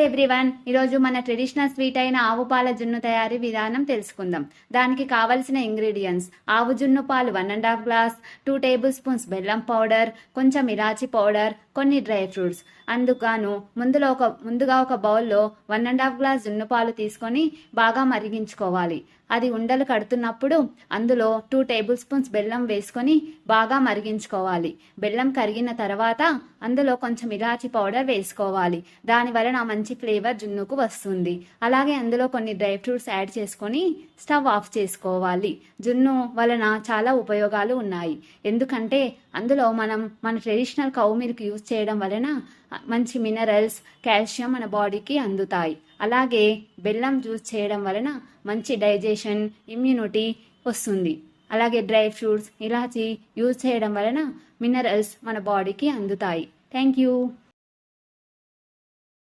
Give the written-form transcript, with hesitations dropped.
Everyone, ఈరోజు మన traditional sweet అయిన ఆవు పాల జున్ను తయారీ విధానం తెలుసుకుందాం. దానికి కావలసిన ఇంగ్రీడియంట్స్: ఆవు జున్ను పాలు 1.5 గ్లాస్, 2 టేబుల్ స్పూన్స్ బెల్లం పౌడర్, కొంచెం ఇలాచి పౌడర్, కొన్ని డ్రై ఫ్రూట్స్. అందుకు ముందుగా ఒక బౌల్లో 1.5 గ్లాస్ జున్ను పాలు తీసుకొని బాగా మరిగించుకోవాలి. అది ఉండలు కడుతున్నప్పుడు అందులో 2 టేబుల్ స్పూన్స్ బెల్లం వేసుకొని బాగా మరిగించుకోవాలి. బెల్లం కరిగిన తర్వాత అందులో కొంచెం ఇలాచి పౌడర్ వేసుకోవాలి. దాని వలన మంచి ఫ్లేవర్ జున్నుకు వస్తుంది. అలాగే అందులో కొన్ని డ్రై ఫ్రూట్స్ యాడ్ చేసుకొని స్టవ్ ఆఫ్ చేసుకోవాలి. జున్ను వలన చాలా ఉపయోగాలు ఉన్నాయి. ఎందుకంటే అందులో మన ట్రెడిషనల్ కౌ మిల్క్ యూజ్ చేయడం వలన మంచి మినరల్స్, కాల్షియం మన బాడీకి అందుతాయి. అలాగే బెల్లం జ్యూస్ చేయడం వలన మంచి డైజెషన్, ఇమ్యూనిటీ వస్తుంది. అలాగే డ్రై ఫ్రూట్స్, ఇలాచి యూజ్ చేయడం వలన మినరల్స్ మన బాడీకి అందుతాయి. Thank you.